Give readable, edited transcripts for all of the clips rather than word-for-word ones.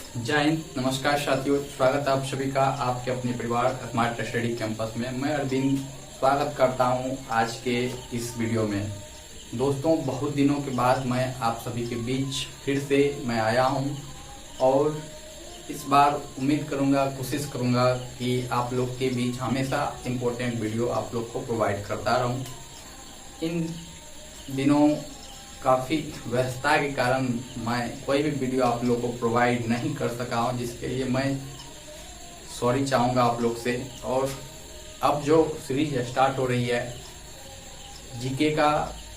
जय हिंद, नमस्कार साथियों। स्वागत है आप सभी का आपके अपने परिवार स्मार्ट स्टडी कैंपस में। मैं अरविंद स्वागत करता हूं आज के इस वीडियो में। दोस्तों, बहुत दिनों के बाद मैं आप सभी के बीच फिर से मैं आया हूं और इस बार उम्मीद करूंगा, कोशिश करूंगा कि आप लोग के बीच हमेशा इम्पोर्टेंट वीडियो आप लोग को प्रोवाइड करता रहूं। इन दिनों काफ़ी व्यस्तता के कारण मैं कोई भी वीडियो आप लोग को प्रोवाइड नहीं कर सका हूँ, जिसके लिए मैं सॉरी चाहूँगा आप लोग से। और अब जो सीरीज स्टार्ट हो रही है जीके का,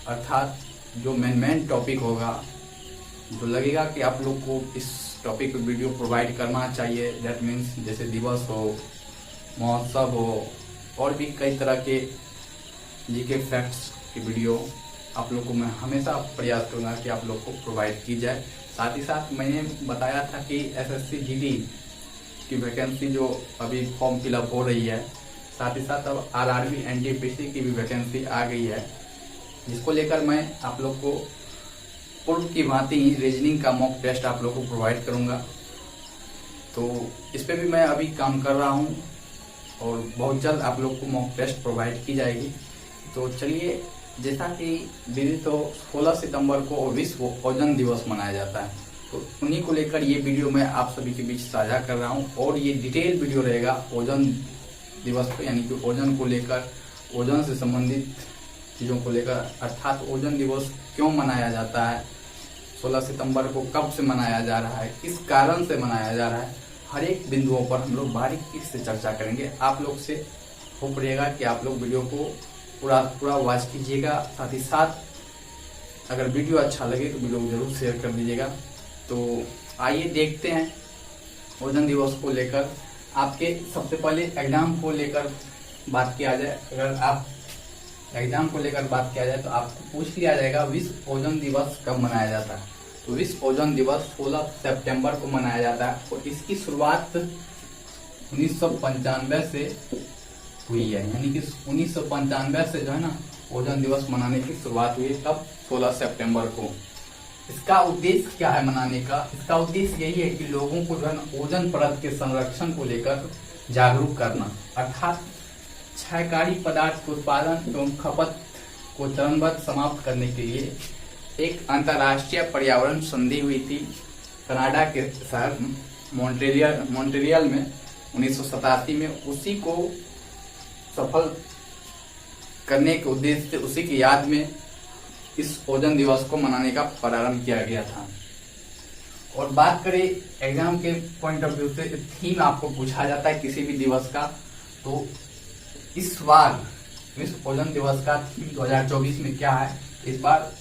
अर्थात जो मेन टॉपिक होगा, जो लगेगा कि आप लोग को इस टॉपिक पे वीडियो प्रोवाइड करना चाहिए। दैट मीन्स जैसे दिवस हो, महोत्सव हो और भी कई तरह के जीके फैक्ट्स की वीडियो आप लोग को मैं हमेशा प्रयास करूंगा कि आप लोग को प्रोवाइड की जाए। साथ ही साथ मैंने बताया था कि एसएससी जीडी की वैकेंसी जो अभी फॉर्म फिलअप हो रही है, साथ ही साथ अब आरआरबी एनटीपीसी की भी वैकेंसी आ गई है, जिसको लेकर मैं आप लोग को पूर्व की भांति ही रीजनिंग का मॉक टेस्ट आप लोग को प्रोवाइड करूंगा। तो इस पर भी मैं अभी काम कर रहा हूं और बहुत जल्द आप लोग को मॉक टेस्ट प्रोवाइड की जाएगी। तो चलिए, जैसा कि दीदी तो 16 सितंबर को विश्व ओजोन दिवस मनाया जाता है, तो उन्हीं को लेकर ये वीडियो मैं आप सभी के बीच साझा कर रहा हूँ। और ये डिटेल वीडियो रहेगा ओजोन दिवस पे, यानी कि ओजोन को लेकर, ओजोन से संबंधित चीज़ों को लेकर, अर्थात ओजोन दिवस क्यों मनाया जाता है, 16 सितंबर को कब से मनाया जा रहा है, किस कारण से मनाया जा रहा है, हर एक बिंदुओं पर हम लोग बारीकी से चर्चा करेंगे। आप लोग से होप रहेगा कि आप लोग वीडियो को पूरा वॉच कीजिएगा। साथ ही साथ अगर वीडियो अच्छा लगे तो वीडियो को जरूर शेयर कर दीजिएगा। तो आइए देखते हैं ओजोन दिवस को लेकर। आपके सबसे पहले एग्जाम को लेकर बात किया जाए, अगर आप एग्जाम को लेकर बात किया जाए तो आपको पूछ लिया जाएगा विश्व ओजोन दिवस कब मनाया जाता है। तो विश्व ओजोन दिवस 16 सितंबर को मनाया जाता है और इसकी शुरुआत 1995 से हुई है, यानी कि 1995 से जो है ना ओजोन दिवस मनाने की शुरुआत हुई है। तब 16 सितंबर को। इसका उद्देश्य क्या है मनाने का? इसका उद्देश्य यही है कि लोगों को जो है ना ओजोन परत के संरक्षण को लेकर जागरूक करना, अर्थात क्षयकारी पदार्थ के उत्पादन एवं खपत को चरणबद्ध समाप्त करने के लिए एक अंतर्राष्ट्रीय पर्यावरण संधि हुई थी कनाडा के शहर मॉन्ट्रियल में 1987 में। उसी को सफल करने के उद्देश्य से, उसी की याद में इस ओजोन दिवस को मनाने का प्रारंभ किया गया था। और बात करें एग्जाम के पॉइंट ऑफ व्यू से, थीम आपको पूछा जाता है किसी भी दिवस का, तो इस बार विश्व ओजोन दिवस का थीम 2024 में क्या है? इस बार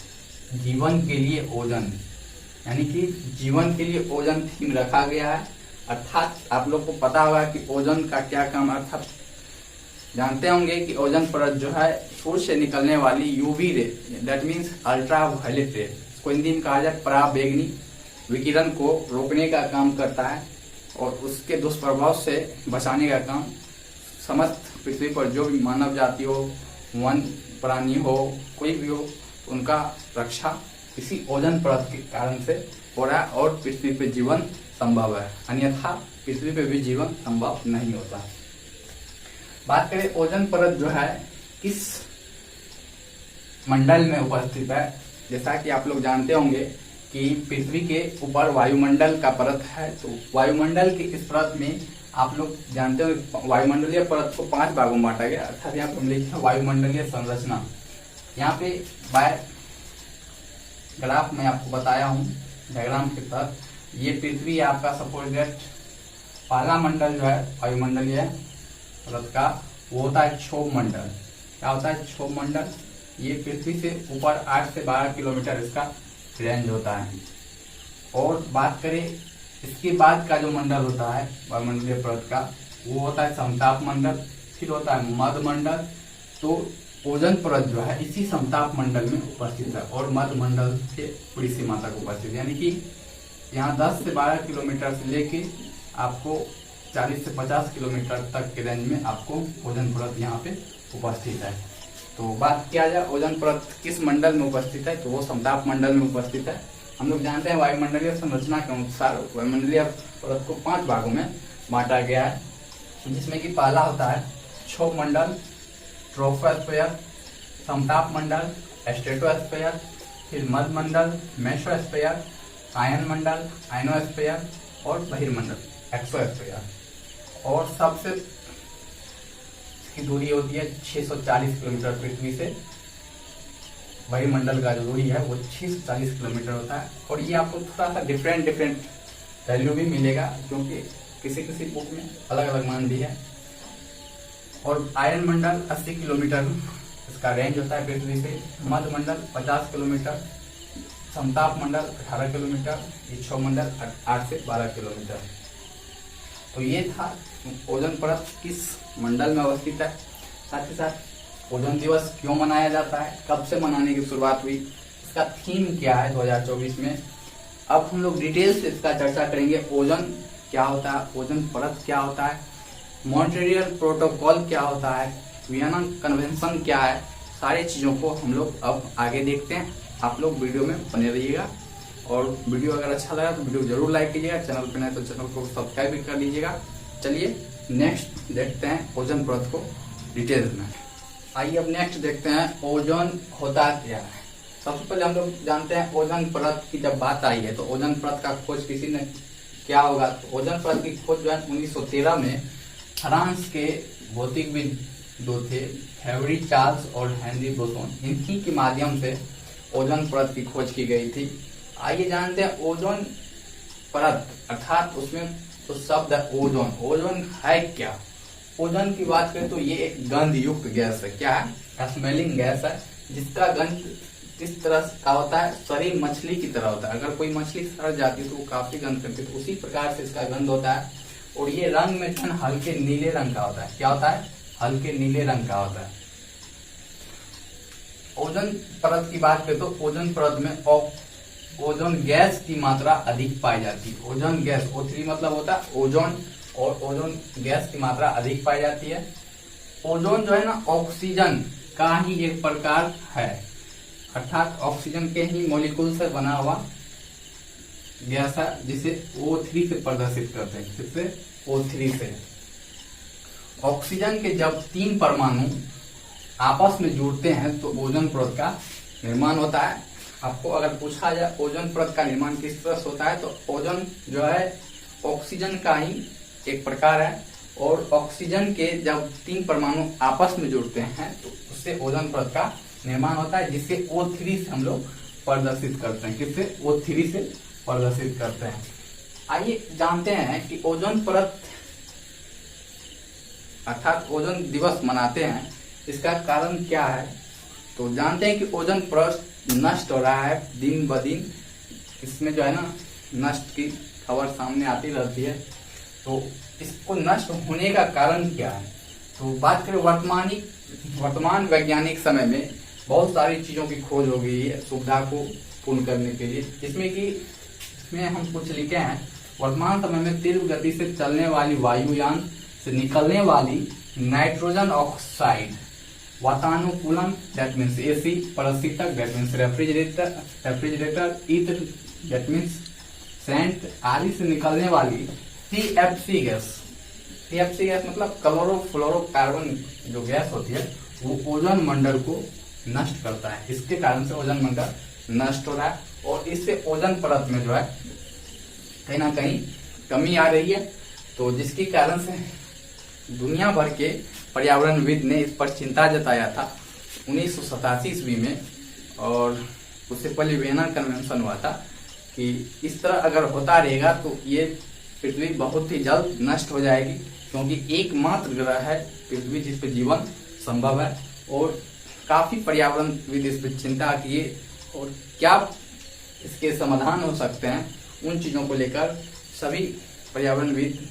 जीवन के लिए ओजोन, यानी कि जीवन के लिए ओजोन थीम रखा गया है। अर्थात आप लोग को पता होगा कि ओजोन का क्या काम, अर्थात जानते होंगे कि ओजोन परत जो है सूर्य से निकलने वाली UV ray, that means ultra violet रे, इसको हिंदी में कहा जाए पराबैंगनी विकिरण को रोकने का काम करता है और उसके दुष्प्रभाव से बचाने का काम समस्त पृथ्वी पर जो भी मानव जाति हो, वन प्राणी हो, कोई भी हो, उनका रक्षा इसी ओजोन परत के कारण से हो रहा है और पृथ्वी पर जीवन संभव है, अन्यथा पृथ्वी पर भी जीवन संभव नहीं होता। बात करें ओजोन परत जो है किस मंडल में उपस्थित है, जैसा कि आप लोग जानते होंगे कि पृथ्वी के ऊपर वायुमंडल का परत है। तो वायुमंडल की इस परत में आप लोग जानते हो वायुमंडलीय परत को 5 भागों में बांटा गया, अर्थात यहाँ पर लिखा है वायुमंडलीय संरचना। यहाँ पे बाय ग्राफ में आपको बताया हूँ डायग्राम के तहत, ये पृथ्वी आपका सपोर्टेड पहला मंडल जो है वायुमंडलीय परत का, वो होता है क्षोभ मंडल। क्या होता है? क्षोभ मंडल। ये पृथ्वी से ऊपर 8 से 12 किलोमीटर इसका रेंज होता है। और बात करें इसके बाद का जो मंडल होता है वायुमंडलीय परत का, वो होता है समताप मंडल, फिर होता है मध्य मंडल। तो ओजोन परत जो है इसी समताप मंडल में उपस्थित है और मध्य मंडल के पूरी सीमा तक उपस्थित है, यानी कि यहाँ 10 से 12 किलोमीटर से लेके आपको 40 से 50 किलोमीटर तक के रेंज में आपको ओजोन परत यहाँ पे उपस्थित है। तो बात किया जाए ओजोन परत किस मंडल में उपस्थित है, तो वो समताप मंडल में उपस्थित है। हम लोग जानते हैं वायुमंडलीय संरचना के अनुसार वायुमंडलीय परत को 5 भागों में बांटा गया है, जिसमें कि पहला होता है क्षोभ मंडल, ट्रोपोस्फीयर, समताप मंडल, स्ट्रेटोस्फीयर, फिर मध्य मंडल, मेसोस्फीयर, आयन मंडल, आयनोस्फीयर और बहिर्मंडल एक्सोस्फीयर। और सबसे इसकी दूरी होती है 640 किलोमीटर पृथ्वी से। वायुमंडल का जो दूरी है वो 640 किलोमीटर होता है। और ये आपको थोड़ा सा डिफरेंट वैल्यू भी मिलेगा, क्योंकि किसी किसी बुक में अलग अलग मान भी है। और आयन मंडल 80 किलोमीटर इसका रेंज होता है पृथ्वी से। मध्य मंडल 50 किलोमीटर, समताप मंडल 18 किलोमीटर, क्षोभ मंडल 8 से 12 किलोमीटर। तो ये था ओजोन परत किस मंडल में अवस्थित है। साथ ही साथ ओजोन दिवस क्यों मनाया जाता है, कब से मनाने की शुरुआत हुई, इसका थीम क्या है 2024 में। अब हम लोग डिटेल से इसका चर्चा करेंगे। ओजोन क्या होता है, ओजोन परत क्या होता है, मॉन्ट्रियल प्रोटोकॉल क्या होता है, वियना कन्वेंशन क्या है, सारी चीजों को हम लोग अब आगे देखते हैं। आप लोग वीडियो में बने रहिएगा। और वीडियो अगर अच्छा लगा तो वीडियो जरूर लाइक कीजिएगा, चैनल पर नए तो चैनल को सब्सक्राइब भी कर लीजिएगा। चलिए नेक्स्ट देखते हैं ओजोन परत को डिटेल्स में। आइए अब नेक्स्ट देखते हैं ओजोन होता क्या है। सबसे पहले हम लोग जानते हैं ओजोन परत की जब बात आई है तो ओजोन परत का खोज किसी ने क्या होगा। तो ओजोन परत की खोज जो है 1913 में फ्रांस के भौतिकविद दो थे, हेनरी चार्ल्स और हेनरी बोसोन, इन्हीं के माध्यम से ओजोन परत की खोज की गई थी। आइए जानते हैं ओजोन परत अर्थात उसमें तो शब्द है ओजोन। ओजोन है क्या। ओजोन की बात करें तो ये एक गंध युक्त गैस है। क्या है, स्मेलिंग गैस है, जिसका गंध किस तरह का होता है, सड़ी मछली की तरह होता है। अगर कोई मछली सड़ जाती है तो वो काफी गंध करती है, तो उसी प्रकार से इसका गंध होता है। और ये रंग में हल्के नीले रंग का होता है। क्या होता है, हल्के नीले रंग का होता है। ओजोन परत की बात करें तो ओजोन परत में ओजोन गैस की मात्रा अधिक पाई जाती है। ओजोन गैस O3 मतलब होता है ओजोन, और ओजोन गैस की मात्रा अधिक पाई जाती है। ओजोन जो है ना ऑक्सीजन का ही एक प्रकार है, अर्थात ऑक्सीजन के ही मॉलिक्यूल से बना हुआ गैस है, जिसे O3 से प्रदर्शित करते हैं। किससे, O3 से। ऑक्सीजन के जब 3 परमाणु आपस में जुड़ते हैं तो ओजोन परत का निर्माण होता है। आपको अगर पूछा जाए ओजोन परत का निर्माण किस तरह से होता है, तो ओजोन जो है ऑक्सीजन का ही एक प्रकार है। और ऑक्सीजन के जब 3 परमाणु आपस में जुड़ते हैं तो उससे ओजोन परत का निर्माण होता है, जिससे O3 से हम लोग प्रदर्शित करते हैं। किससे, O3 से प्रदर्शित करते हैं। आइए जानते हैं कि ओजोन परत अर्थात ओजोन दिवस मनाते हैं, इसका कारण क्या है। तो जानते हैं कि ओजोन परत नष्ट हो रहा है दिन ब दिन। इसमें जो है ना नष्ट की खबर सामने आती रहती है। तो इसको नष्ट होने का कारण क्या है। तो बात करें वर्तमान वैज्ञानिक समय में बहुत सारी चीजों की खोज हो गई है सुविधा को पूर्ण करने के लिए, जिसमें कि इसमें हम कुछ लिखे हैं। वर्तमान समय में तीव्र गति से चलने वाली वायुयान से निकलने वाली नाइट्रोजन ऑक्साइड, वातानुकूलन दैट मीन्स एसी, प्रशीतक that means refrigerator, ether that means scent आदि से निकलने वाली CFC गैस। CFC गैस मतलब क्लोरोफ्लोरोकार्बन जो गैस होती है वो ओजोन मंडल को नष्ट करता है। इसके कारण से ओजोन मंडल नष्ट हो रहा है और इससे ओजोन परत में जो है कहीं ना कहीं कमी आ रही है। तो जिसके कारण से दुनिया भर के पर्यावरणविद ने इस पर चिंता जताया था 1987 ईस्वी में। और उससे पहले वियना कन्वेंशन हुआ था कि इस तरह अगर होता रहेगा तो ये पृथ्वी बहुत ही जल्द नष्ट हो जाएगी, क्योंकि एकमात्र ग्रह है पृथ्वी जिस पर जीवन संभव है। और काफी पर्यावरणविद इस पर चिंता किए और क्या इसके समाधान हो सकते हैं, उन चीजों को लेकर सभी पर्यावरणविद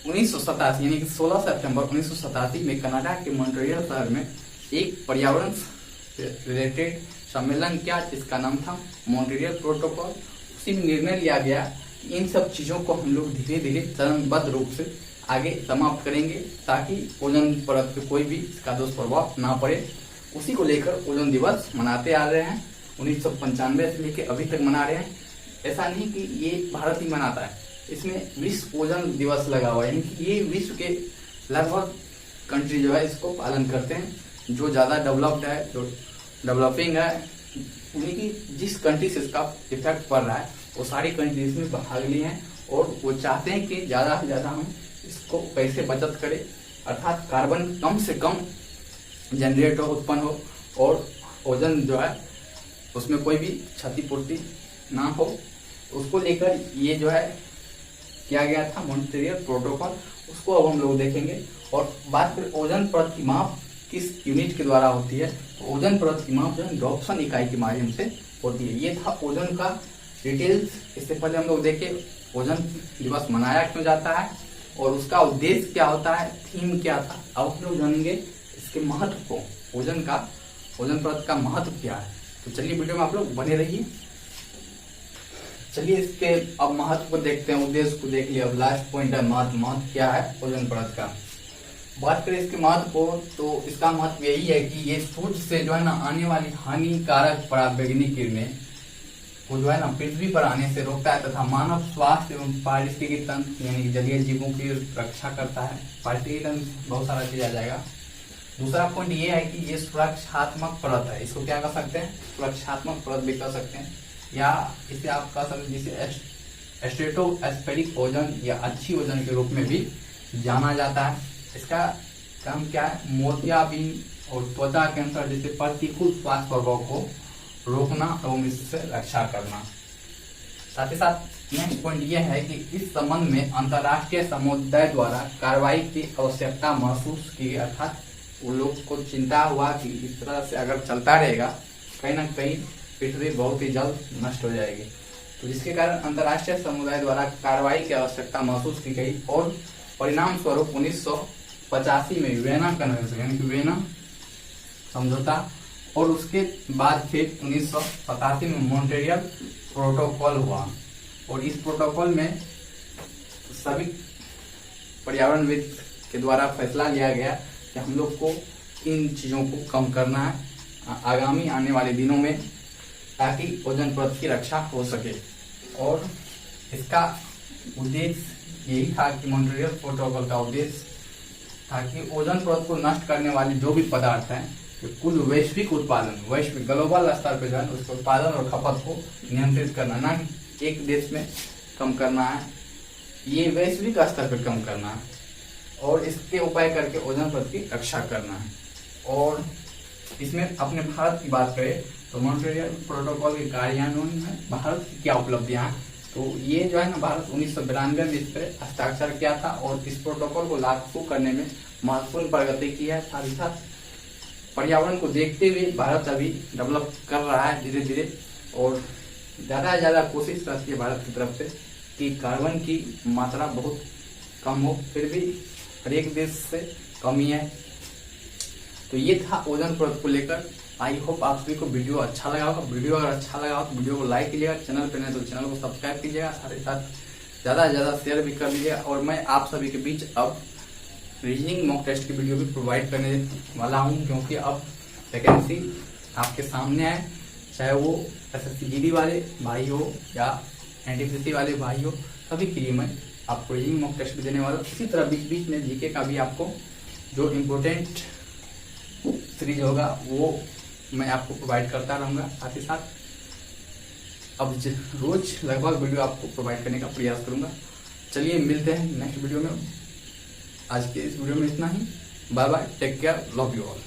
1987 यानी कि 16 सितंबर 1987 में कनाडा के मॉन्ट्रियल शहर में एक पर्यावरण से रिलेटेड सम्मेलन किया, जिसका नाम था मॉन्ट्रियल प्रोटोकॉल। उसी में निर्णय लिया गया कि इन सब चीजों को हम लोग धीरे धीरे चरणबद्ध रूप से आगे समाप्त करेंगे, ताकि ओजोन परत पे कोई भी इसका दुष्प्रभाव ना पड़े। उसी को लेकर ओजोन दिवस मनाते आ रहे हैं। 1995 से लेके अभी तक मना रहे हैं। ऐसा नहीं कि ये भारत ही मनाता है, इसमें विश्व ओजोन दिवस लगा हुआ है, यानी कि ये विश्व के लगभग कंट्री जो है इसको पालन करते हैं। जो ज्यादा डेवलप्ड है, जो डेवलपिंग है, यानी कि जिस कंट्री से इसका इफेक्ट पड़ रहा है वो सारी कंट्री इसमें भाग ली हैं और वो चाहते हैं कि ज्यादा से ज्यादा हम इसको कैसे बचत करें, अर्थात कार्बन कम से कम जनरेट हो, उत्पन्न हो और ओजोन जो है उसमें कोई भी क्षतिपूर्ति ना हो। उसको लेकर ये जो है किया गया था मॉन्ट्रियल प्रोटोकॉल, उसको अब हम लोग देखेंगे। और बात करें ओजोन परत की माप किस यूनिट के द्वारा होती है, तो ओजोन परत की माप जो है डॉप्सन इकाई के माध्यम से होती है। ये था ओजोन का डिटेल्स। इससे पहले हम लोग देखे ओजोन दिवस मनाया क्यों जाता है और उसका उद्देश्य क्या होता है, थीम क्या था। अब हम लोग जानेंगे इसके महत्व को, ओजोन परत का महत्व क्या है। तो चलिए वीडियो में आप लोग बने रहिए। चलिए इसके अब महत्व को देखते हैं, उद्देश्य को देख लिया। अब लास्ट पॉइंट है महत्व क्या है ओजोन परत का। बात करें इसके महत्व को तो इसका महत्व यही है कि ये सूर्य से जो है ना आने वाली हानिकारक पराबैंगनी किरणें को जो है ना पृथ्वी पर आने से रोकता है तथा मानव स्वास्थ्य एवं पारिस्थितिकी तंत्र यानी कि जलीय जीवों की रक्षा करता है। पारिस्थितिकी तंत्र बहुत सारा चीज आ जाएगा। दूसरा पॉइंट ये है कि ये सुरक्षात्मक परत है, इसको क्या कह सकते हैं, सुरक्षात्मक परत भी कह सकते हैं, या इसे आप कह सकते हैं जिसे स्ट्रेटोस्फेरिक ओजोन या अच्छी ओजोन के रूप में भी जाना जाता है। इसका काम क्या है, मोतियाबिंद और त्वचा कैंसर जैसे प्रतिकूल स्वास्थ्य प्रभाव को रोकना एवं इससे रक्षा करना। साथ ही साथ नेक्स्ट पॉइंट यह है कि इस संबंध में अंतर्राष्ट्रीय समुदाय द्वारा कार्रवाई की आवश्यकता महसूस की, अर्थात उन लोग को चिंता हुआ कि इस तरह से अगर चलता रहेगा कहीं ना कहीं पृथ्वी बहुत ही जल्द नष्ट हो जाएगी। तो जिसके कारण अंतर्राष्ट्रीय समुदाय द्वारा कार्रवाई की आवश्यकता महसूस की गई और परिणाम स्वरूप 1985 में वेना कन्वेंशन यानी कि वेना समझौता और उसके बाद फिर 1987 में मॉन्ट्रियल प्रोटोकॉल हुआ। और इस प्रोटोकॉल में सभी पर्यावरणविद के द्वारा फैसला लिया गया कि हम लोग को इन चीजों को कम करना है आगामी आने वाले दिनों में, ताकि ओजोन परत की रक्षा हो सके। और इसका उद्देश्य यही था कि मॉन्ट्रियल प्रोटोकॉल का उद्देश्य था कि ओजोन परत को नष्ट करने वाले जो भी पदार्थ हैं कुल वैश्विक उत्पादन, वैश्विक ग्लोबल स्तर पर जो है उसके उत्पादन और खपत को नियंत्रित करना, ना कि एक देश में कम करना है, ये वैश्विक स्तर पर कम करना है और इसके उपाय करके ओजोन परत की रक्षा करना है। और इसमें अपने भारत की बात करें तो मॉन्ट्रियल प्रोटोकॉल के कार्यान्वयन में भारत की क्या उपलब्धियां हैं, तो ये जो है ना भारत 1992 में इस पर हस्ताक्षर किया था और इस प्रोटोकॉल को लागू करने में महत्वपूर्ण प्रगति की है। साथ ही साथ पर्यावरण को देखते हुए भारत अभी डेवलप कर रहा है धीरे धीरे और ज्यादा से ज्यादा कोशिश करती है भारत की तरफ से कि कार्बन की मात्रा बहुत कम हो, फिर भी हर एक देश से कम ही है। तो ये था ओजोन परत को लेकर। आई होप आप सभी को वीडियो अच्छा लगा होगा। वीडियो अगर अच्छा लगा हो तो वीडियो को लाइक कीजिएगा, चैनल पर नहीं तो चैनल को सब्सक्राइब कीजिएगा, साथ ही साथ ज्यादा से ज्यादा शेयर भी कर लीजिएगा। और मैं आप सभी के बीच अब रीजनिंग मॉक टेस्ट की वीडियो भी प्रोवाइड करने वाला हूं, क्योंकि अब वैकेंसी आपके सामने है, चाहे वो SSC GD वाले भाई हो या NTPC वाले भाई हो, सभी के लिए मैं आपको रीजनिंग मॉक टेस्ट भी देने वाला हूँ। इसी तरह बीच बीच में जीके का भी आपको जो इम्पोर्टेंट सीरीज होगा वो मैं आपको प्रोवाइड करता रहूंगा। साथ ही साथ अब रोज लगभग वीडियो आपको प्रोवाइड करने का प्रयास करूंगा। चलिए मिलते हैं नेक्स्ट वीडियो में। आज के इस वीडियो में इतना ही। Bye bye, take care, love you all.